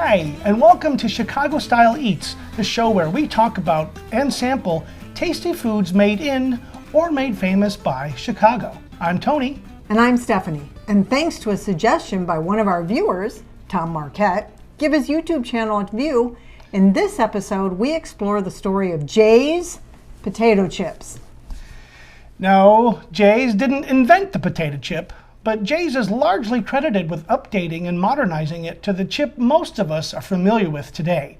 Hi, and welcome to Chicago Style Eats, the show where we talk about and sample tasty foods made in or made famous by Chicago. I'm Tony. And I'm Stephanie. And thanks to a suggestion by one of our viewers, Tom Marquette, give his YouTube channel a view. In this episode, we explore the story of Jay's potato chips. No, Jay's didn't invent the potato chip, but Jay's is largely credited with updating and modernizing it to the chip most of us are familiar with today.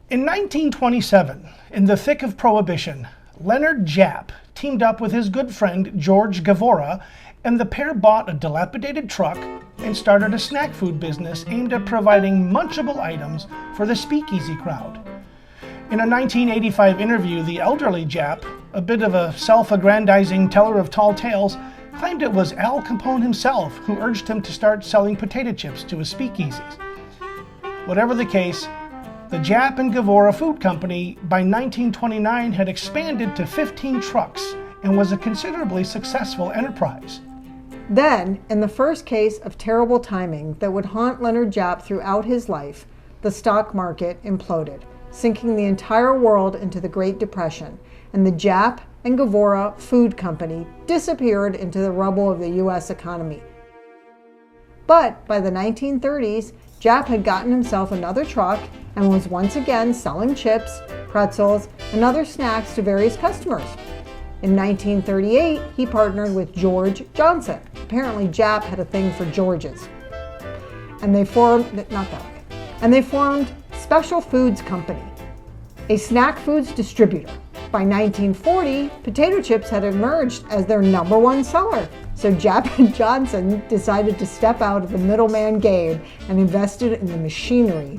In 1927, in the thick of Prohibition, Leonard Japp teamed up with his good friend George Gavora, and the pair bought a dilapidated truck and started a snack food business aimed at providing munchable items for the speakeasy crowd. In a 1985 interview, the elderly Japp, a bit of a self-aggrandizing teller of tall tales, claimed it was Al Capone himself who urged him to start selling potato chips to his speakeasies. Whatever the case, the Japp and Gavora Food Company by 1929 had expanded to 15 trucks and was a considerably successful enterprise. Then, in the first case of terrible timing that would haunt Leonard Japp throughout his life, the stock market imploded, sinking the entire world into the Great Depression, and the Japp and Gavora Food Company disappeared into the rubble of the U.S. economy. But by the 1930s, Japp had gotten himself another truck and was once again selling chips, pretzels, and other snacks to various customers. In 1938, he partnered with George Johnson. Apparently, Japp had a thing for Georges. And they formed Special Foods Company, a snack foods distributor. By 1940, potato chips had emerged as their #1 seller. So Japp and Johnson decided to step out of the middleman game and invested in the machinery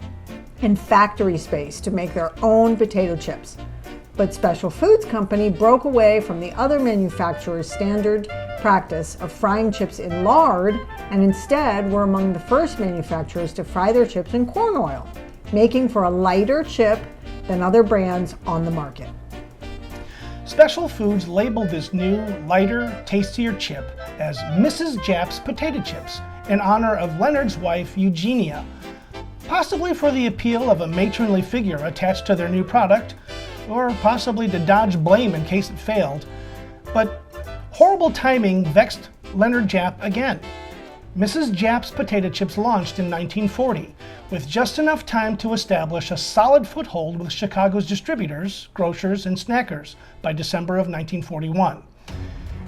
and factory space to make their own potato chips. But Special Foods Company broke away from the other manufacturers' standard practice of frying chips in lard and instead were among the first manufacturers to fry their chips in corn oil, making for a lighter chip than other brands on the market. Special Foods labeled this new, lighter, tastier chip as Mrs. Japp's Potato Chips in honor of Leonard's wife, Eugenia, possibly for the appeal of a matronly figure attached to their new product, or possibly to dodge blame in case it failed. But horrible timing vexed Leonard Japp again. Mrs. Japp's Potato Chips launched in 1940, with just enough time to establish a solid foothold with Chicago's distributors, grocers, and snackers by December of 1941,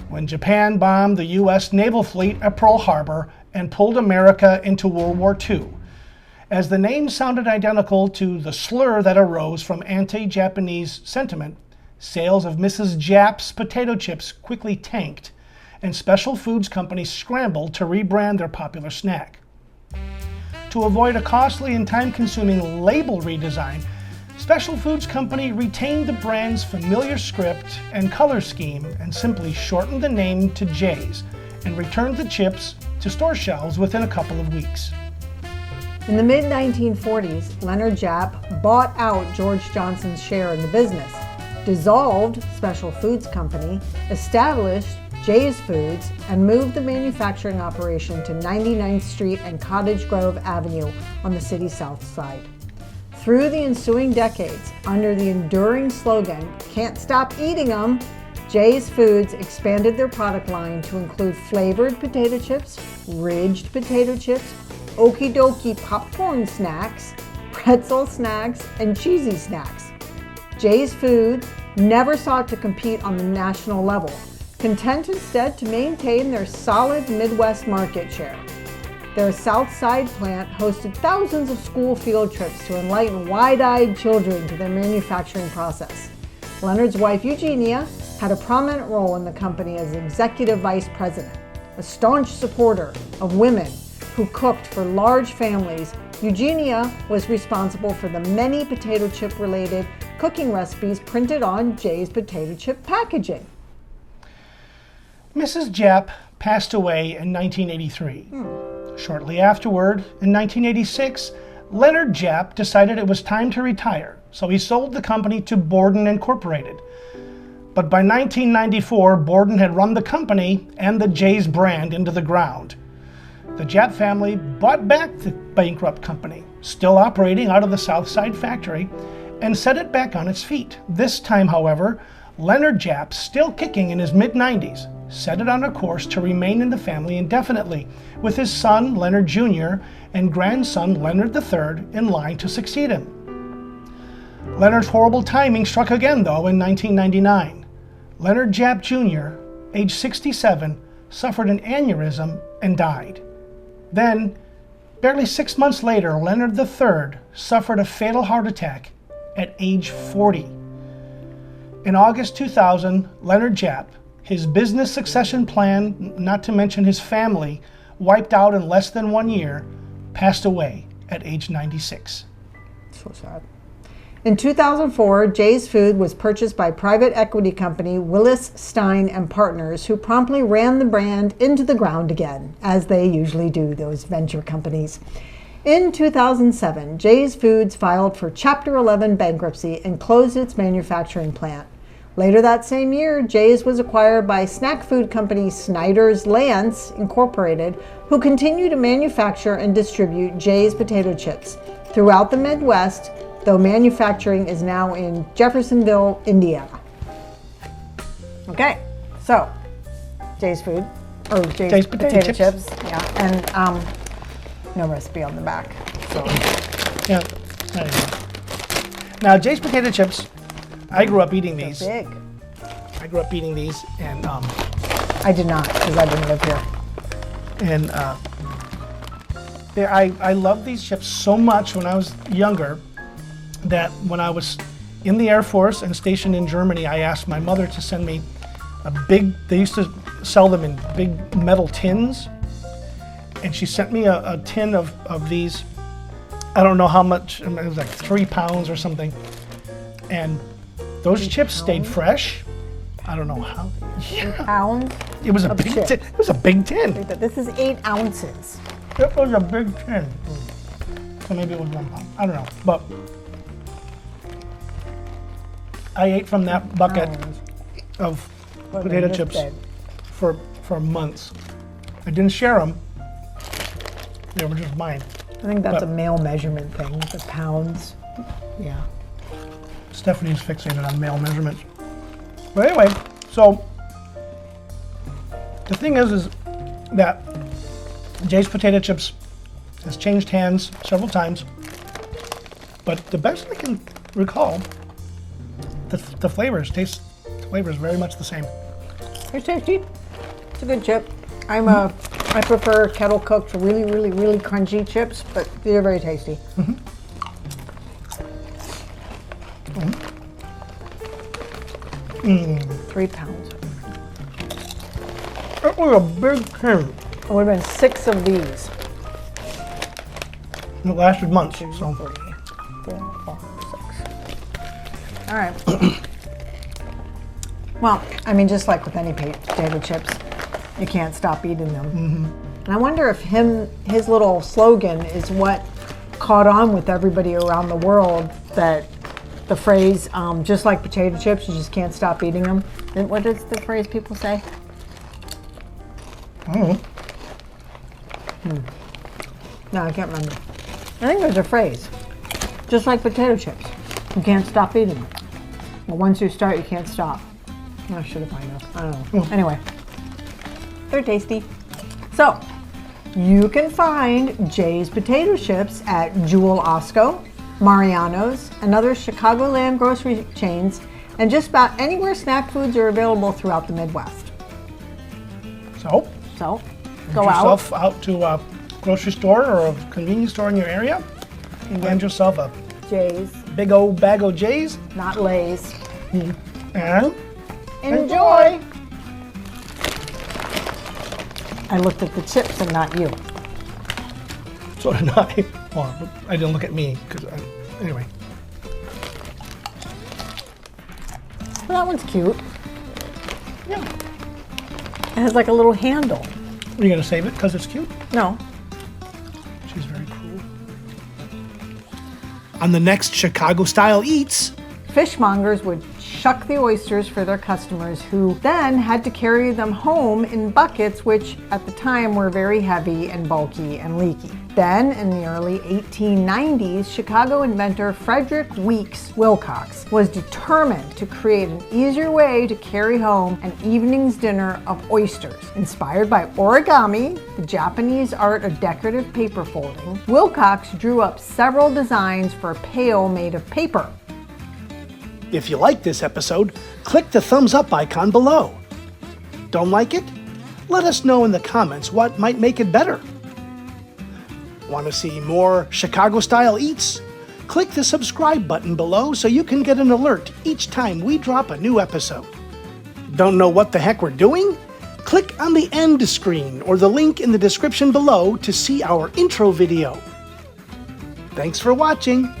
when Japan bombed the U.S. naval fleet at Pearl Harbor and pulled America into World War II. As the name sounded identical to the slur that arose from anti-Japanese sentiment, sales of Mrs. Japp's potato chips quickly tanked, and Special Foods Company scrambled to rebrand their popular snack. To avoid a costly and time-consuming label redesign, Special Foods Company retained the brand's familiar script and color scheme and simply shortened the name to Jay's and returned the chips to store shelves within a couple of weeks. In the mid-1940s, Leonard Japp bought out George Johnson's share in the business, dissolved Special Foods Company, established Jay's Foods, and moved the manufacturing operation to 99th Street and Cottage Grove Avenue on the city's south side. Through the ensuing decades, under the enduring slogan, "Can't stop eating 'em," Jay's Foods expanded their product line to include flavored potato chips, ridged potato chips, okie dokie popcorn snacks, pretzel snacks, and cheesy snacks. Jay's Foods never sought to compete on the national level, content instead to maintain their solid Midwest market share. Their South Side plant hosted thousands of school field trips to enlighten wide-eyed children to their manufacturing process. Leonard's wife, Eugenia, had a prominent role in the company as executive vice president. A staunch supporter of women who cooked for large families, Eugenia was responsible for the many potato chip-related cooking recipes printed on Jay's potato chip packaging. Mrs. Japp passed away in 1983. Shortly afterward, in 1986, Leonard Japp decided it was time to retire, so he sold the company to Borden Incorporated. But by 1994, Borden had run the company and the Jay's brand into the ground. The Japp family bought back the bankrupt company, still operating out of the South Side factory, and set it back on its feet. This time, however, Leonard Japp, still kicking in his mid-90s, set it on a course to remain in the family indefinitely, with his son Leonard Jr. and grandson Leonard III in line to succeed him. Leonard's horrible timing struck again, though, in 1999. Leonard Japp Jr., age 67, suffered an aneurysm and died. Then, barely 6 months later, Leonard III suffered a fatal heart attack at age 40. In August 2000, Leonard Japp, his business succession plan, not to mention his family, wiped out in less than 1 year, passed away at age 96. So sad. In 2004, Jay's Food was purchased by private equity company Willis Stein and Partners, who promptly ran the brand into the ground again, as they usually do, those venture companies. In 2007, Jay's Foods filed for Chapter 11 bankruptcy and closed its manufacturing plant. Later that same year, Jay's was acquired by snack food company Snyder's Lance Incorporated, who continue to manufacture and distribute Jay's potato chips throughout the Midwest, though manufacturing is now in Jeffersonville, Indiana. Okay, so Jay's Food, or Jay's potato chips. Yeah, and no recipe on the back. So. Yeah, now Jay's potato chips, I grew up eating these. They're big. I grew up eating these, and I did not, because I didn't live here. And I loved these chips so much when I was younger that when I was in the Air Force and stationed in Germany, I asked my mother to send me they used to sell them in big metal tins, and she sent me a tin of these. I don't know how much, it was like 3 pounds or something. And those chips stayed fresh. I don't know how. 3 pounds? It was a big tin. It was a big tin. This is 8 ounces. It was a big tin. So maybe it was 1 pound. I don't know. But I ate from that bucket of potato chips for months. I didn't share them. They were just mine. I think that's a male measurement thing, the pounds. Yeah. Stephanie's fixated on male measurements. But anyway, so the thing is that Jay's Potato Chips has changed hands several times, but the best I can recall, the flavor is very much the same. It's tasty. It's a good chip. I prefer kettle cooked, really, really, really crunchy chips, but they're very tasty. 3 pounds. That was a big tin. It would have been 6 of these. And it lasted months. 2, So 3, 4, 5, 6. All right. Well, I mean, just like with any potato chips, you can't stop eating them. And I wonder if his little slogan is what caught on with everybody around the world, that the phrase, just like potato chips, you just can't stop eating them. And what is the phrase people say? I don't know. No, I can't remember. I think there's a phrase. Just like potato chips. You can't stop eating them. But once you start, you can't stop. I should have found out. I don't know. Anyway, they're tasty. So, you can find Jay's Potato Chips at Jewel Osco, Mariano's, and other Chicagoland grocery chains, and just about anywhere snack foods are available throughout the Midwest. So Go yourself out to a grocery store or a convenience store in your area and get yourself a Jay's, big old bag of Jay's. not Lay's. And Enjoy! I looked at the chips and not you. so did I. Well, I didn't look at me because anyway. Well, that one's cute. Yeah. It has like a little handle. Are you gonna save it because it's cute? No. She's very cruel. On the next Chicago Style Eats, Fishmongers would shuck the oysters for their customers, who then had to carry them home in buckets, which at the time were very heavy and bulky and leaky. Then, in the early 1890s, Chicago inventor Frederick Weeks Wilcox was determined to create an easier way to carry home an evening's dinner of oysters. Inspired by origami, the Japanese art of decorative paper folding, Wilcox drew up several designs for a pail made of paper. If you like this episode, click the thumbs up icon below. Don't like it? Let us know in the comments what might make it better. Want to see more Chicago-style eats? Click the subscribe button below so you can get an alert each time we drop a new episode. Don't know what the heck we're doing? Click on the end screen or the link in the description below to see our intro video. Thanks for watching.